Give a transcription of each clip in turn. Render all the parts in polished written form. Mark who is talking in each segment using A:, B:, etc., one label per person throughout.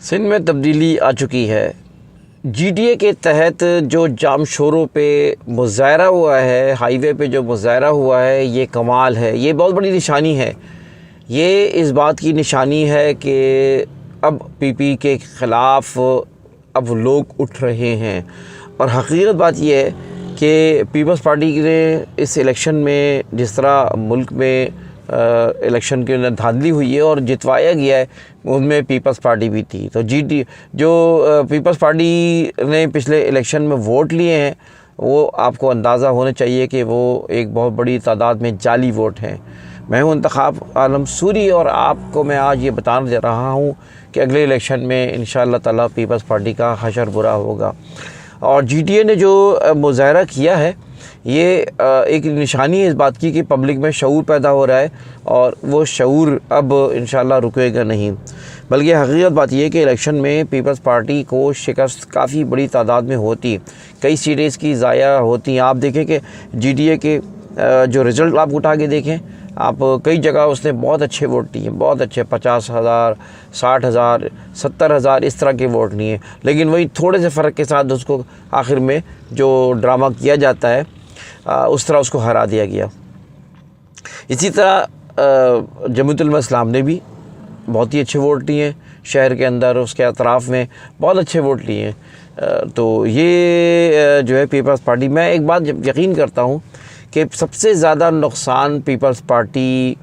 A: सिंध में तब्दीली आ चुकी है। जीटीए के तहत जो जाम शोरों पे मुजाहरा हुआ है, हाईवे पे जो मुजाहरा हुआ है, ये कमाल है। ये बहुत बड़ी निशानी है। ये इस बात की निशानी है कि अब पीपी के ख़िलाफ़ अब लोग उठ रहे हैं। और हकीकत बात यह है कि पीपल्स पार्टी ने इस इलेक्शन में जिस तरह मुल्क में इलेक्शन की धांधली हुई है और जितवाया गया है, उनमें पीपल्स पार्टी भी थी। तो पीपल्स पार्टी ने पिछले इलेक्शन में वोट लिए हैं, वो आपको अंदाज़ा होना चाहिए कि वो एक बहुत बड़ी तादाद में जाली वोट हैं। मैं हूं इंतखाब आलम सूरी और आपको मैं आज ये बताने जा रहा हूँ कि अगले इलेक्शन में इंशाअल्लाह ताला पीपल्स पार्टी का हशर बुरा होगा। और जीटीए ने जो मुजाहरा किया है, ये एक निशानी है इस बात की कि पब्लिक में शऊर पैदा हो रहा है और वो शऊर अब इंशाअल्लाह रुकेगा नहीं। बल्कि हकीकत बात यह है कि इलेक्शन में पीपल्स पार्टी को शिकस्त काफ़ी बड़ी तादाद में होती, कई सीटें इसकी ज़ाया होती। आप देखें कि जीटीए के जो रिज़ल्ट आप उठा के देखें, आप कई जगह उसने बहुत अच्छे वोट लिए, बहुत अच्छे 50,000, 60,000, 70,000 इस तरह के वोट लिए। लेकिन वही थोड़े से फ़र्क के साथ उसको आखिर में जो ड्रामा किया जाता है उस तरह उसको हरा दिया गया। इसी तरह जमीयत उलमा इस्लाम ने भी बहुत ही अच्छे वोट लिए शहर के अंदर, उसके अतराफ़ में बहुत अच्छे वोट लिए। तो ये जो है पीपल्स पार्टी, मैं एक बात यकीन करता हूँ कि सबसे ज़्यादा नुकसान पीपल्स पार्टी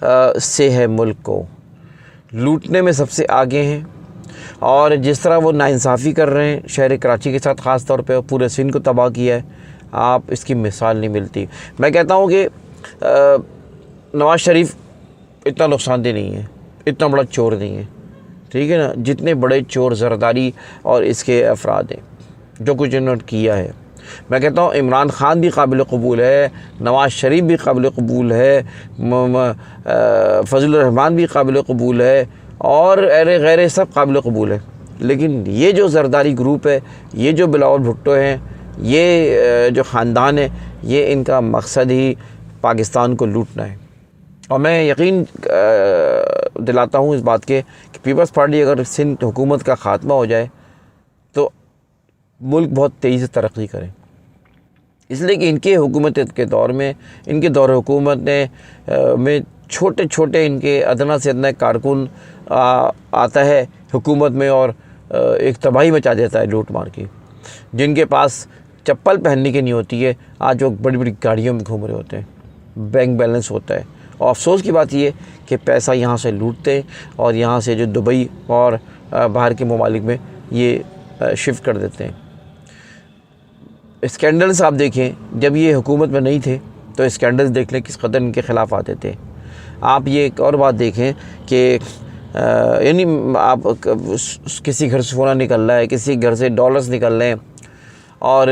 A: से है। मुल्क को लूटने में सबसे आगे हैं और जिस तरह वो नाइंसाफ़ी कर रहे हैं शहर कराची के साथ, ख़ास तौर पे पूरे सिंध को तबाह किया है, आप इसकी मिसाल नहीं मिलती। मैं कहता हूँ कि नवाज़ शरीफ इतना नुकसानदेह नहीं है, इतना बड़ा चोर नहीं है, ठीक है ना, जितने बड़े चोर जरदारी और इसके अफराद हैं जो कुछ इन्होंने किया है। मैं कहता हूँ इमरान ख़ान भी काबिल कबूल है, नवाज़ शरीफ भी काबिल कबूल है, फजलुर रहमान भी काबिल कबूल है और गैर सब काबिल कबूल है। लेकिन ये जो जरदारी ग्रुप है, ये जो बिलावल भुट्टो हैं, ये जो ख़ानदान है, ये इनका मकसद ही पाकिस्तान को लूटना है। और मैं यकीन दिलाता हूँ इस बात के कि पीपल्स पार्टी अगर सिंध हुकूमत का ख़ात्मा हो जाए तो मुल्क बहुत तेज़ी से तरक्की करे। इसलिए कि इनके हुकूमत के दौर में, इनके दौर हुकूमत में छोटे छोटे इनके अदना से अदना कारकुन आता है हुकूमत में और एक तबाही मचा देता है लूट मार की। जिनके पास चप्पल पहनने की नहीं होती है, आज वो बड़ी बड़ी गाड़ियों में घूम रहे होते हैं, बैंक बैलेंस होता है। और अफसोस की बात ये कि पैसा यहाँ से लूटते हैं और यहाँ से जो दुबई और बाहर के ममालिक में ये शिफ्ट कर देते हैं। स्कैंडल्स आप देखें, जब ये हुकूमत में नहीं थे तो स्कैंडल्स देख लें किस कदर इनके ख़िलाफ़ आते थे। आप ये एक और बात देखें कि यानी आप किसी घर से सोना निकल रहा है, किसी घर से डॉलर्स निकल रहे हैं और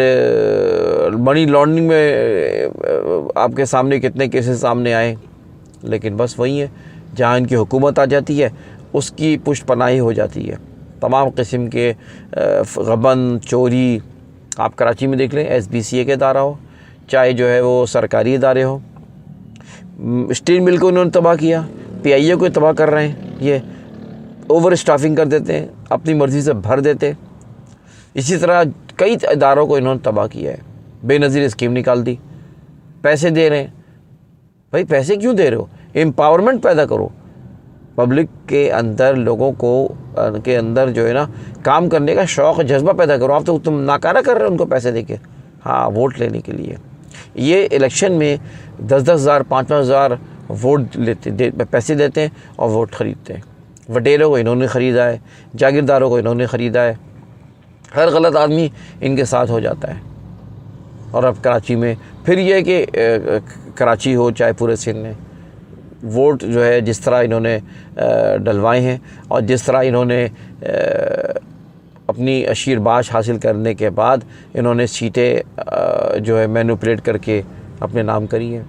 A: मनी लॉन्ड्रिंग में आपके सामने कितने केसेस सामने आए। लेकिन बस वही है, जहाँ इनकी हुकूमत आ जाती है उसकी पुष्ट पनाही हो जाती है। तमाम किस्म के गबन, चोरी आप कराची में देख लें, SBCA के इदारा हो, चाहे जो है वो सरकारी इदारे हो। स्टील मिल को इन्होंने तबाह किया, PIA को तबाह कर रहे हैं। ये ओवर स्टाफिंग कर देते हैं, अपनी मर्ज़ी से भर देते। इसी तरह कई इदारों को इन्होंने तबाह किया है। बेनज़ीर स्कीम निकाल दी, पैसे दे रहे हैं। भाई पैसे क्यों दे रहे हो? एम्पावरमेंट पैदा करो पब्लिक के अंदर, लोगों को के अंदर जो है ना काम करने का शौक़, जज्बा पैदा करो। आप तो तुम नाकारा कर रहे हो उनको पैसे देके, हाँ, वोट लेने के लिए। ये इलेक्शन में 10-10 हज़ार, 5-5 हज़ार वोट पैसे देते हैं और वोट ख़रीदते हैं। वटेरों को इन्होंने ख़रीदा है, जागीरदारों को इन्होंने ख़रीदा है। हर गलत आदमी इनके साथ हो जाता है। और अब कराची में फिर ये कि कराची हो चाहे पूरे सिंध में, वोट जो है जिस तरह इन्होंने डलवाए हैं और जिस तरह इन्होंने अपनी अशीरबाश हासिल करने के बाद इन्होंने सीटें जो है मैनिपुलेट करके अपने नाम करी है,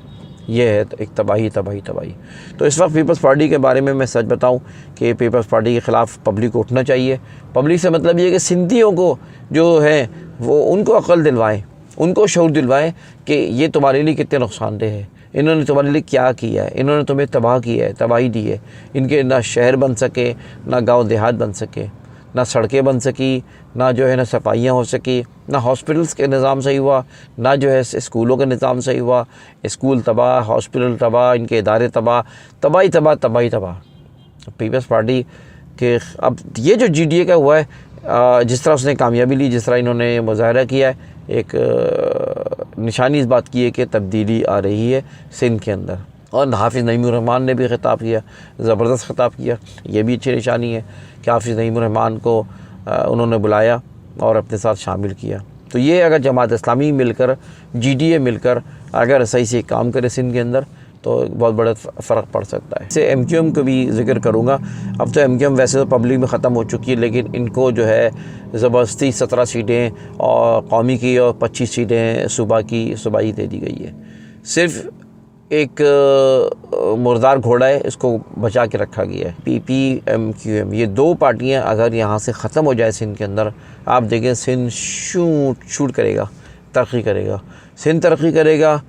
A: ये है एक तबाही। तो इस वक्त पीपल्स पार्टी के बारे में मैं सच बताऊं कि पीपल्स पार्टी के ख़िलाफ़ पब्लिक को उठना चाहिए। पब्लिक से मतलब ये है कि सिंधियों को जो है वो उनको अक़ल दिलवाएं, उनको शऊर दिलवाएं कि ये तुम्हारे लिए कितने नुकसानदेह है, इन्होंने तुम्हारे लिए क्या किया है, इन्होंने तुम्हें तबाह किया है, तबाही दी है। इनके ना शहर बन सके, ना गांव देहात बन सके, ना सड़कें बन सकी, ना जो है ना सफाइयाँ हो सकी, ना हॉस्पिटल्स के निज़ाम सही हुआ, ना जो है स्कूलों का निज़ाम सही हुआ। स्कूल तबाह, हॉस्पिटल तबाह, इनके इदारे तबाह, तबाही तबाह, तबाही तबाह। पीपल्स पार्टी के अब ये जो GDA का हुआ है, जिस तरह उसने कामयाबी ली, जिस तरह इन्होंने मुजाहरा किया है, एक निशानी इस बात की है कि तब्दीली आ रही है सिंध के अंदर। और हाफिज़ नईमुर-रहमान ने भी ख़िताब किया, ज़बरदस्त ख़िताब किया। ये भी अच्छी निशानी है कि हाफिज़ नईमुर-रहमान को उन्होंने बुलाया और अपने साथ शामिल किया। तो ये अगर जमात इस्लामी मिलकर, GDA मिलकर अगर सही से काम करे सिंध के अंदर, तो बहुत बड़ा फ़र्क पड़ सकता है। इससे MQM को भी ज़िक्र करूँगा। अब तो MQM वैसे तो पब्लिक में ख़त्म हो चुकी है, लेकिन इनको जो है ज़बरदस्ती 17 सीटें और कौमी की और 25 सीटें सूबाई दे दी गई है। सिर्फ़ एक मुर्दार घोड़ा है, इसको बचा के रखा गया है। PPMQM, ये दो पार्टियां अगर यहाँ से ख़त्म हो जाए सिंध के अंदर, आप देखें सिंध शूट करेगा, तरक्की करेगा। सिंध तरक्की करेगा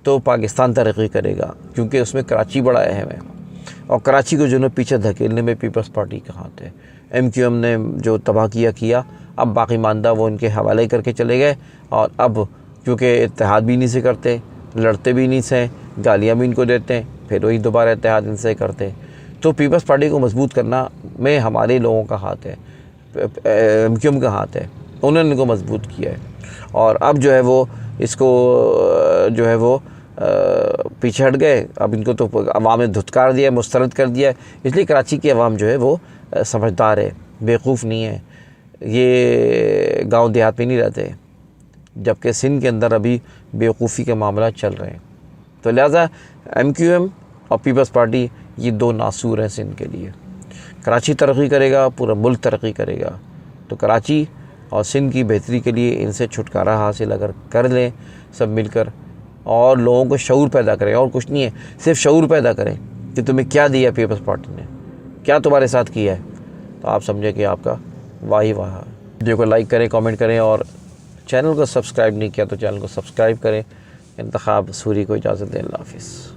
A: तो पाकिस्तान तरक्की करेगा, क्योंकि उसमें कराची बड़ा अहम है और कराची को जो है पीछे धकेलने में पीपल्स पार्टी का हाथ है। MQM ने जो तबाह किया, अब बाकी मानदा वो इनके हवाले करके चले गए। और अब क्योंकि इत्तेहाद भी नहीं से करते, लड़ते भी नहीं से, गालियाँ भी इनको देते हैं, फिर वही दोबारा इत्तेहाद इनसे करते हैं। तो पीपल्स पार्टी को मजबूत करना में हमारे लोगों का हाथ है, MQM का हाथ है, उन्होंने इनको मजबूत किया है। और अब जो है वो इसको जो है वो पीछे हट गए। अब इनको तो अवाम ने धुतकार दिया, मुस्तरद कर दिया। इसलिए कराची की अवाम जो है वो समझदार है, बेवकूफ़ नहीं है। ये गांव देहात में नहीं रहते, जबकि सिंध के अंदर अभी बेवकूफ़ी के मामला चल रहे हैं। तो लिहाजा MQM और पीपल्स पार्टी ये दो नासूर हैं सिंध के लिए। कराची तरक्की करेगा, पूरा मुल्क तरक्की करेगा। तो कराची और सिंध की बेहतरी के लिए इनसे छुटकारा हासिल अगर कर लें सब मिलकर, और लोगों को शऊर पैदा करें, और कुछ नहीं है, सिर्फ शऊर पैदा करें कि तुम्हें क्या दिया पीपल्स पार्टी ने, क्या तुम्हारे साथ किया है, तो आप समझे कि आपका वाह ही वाह। वीडियो को लाइक करें, कमेंट करें, और चैनल को सब्सक्राइब नहीं किया तो चैनल को सब्सक्राइब करें। इंतखाब सूरी को इजाज़त दें। अल्लाह हाफ़िज़।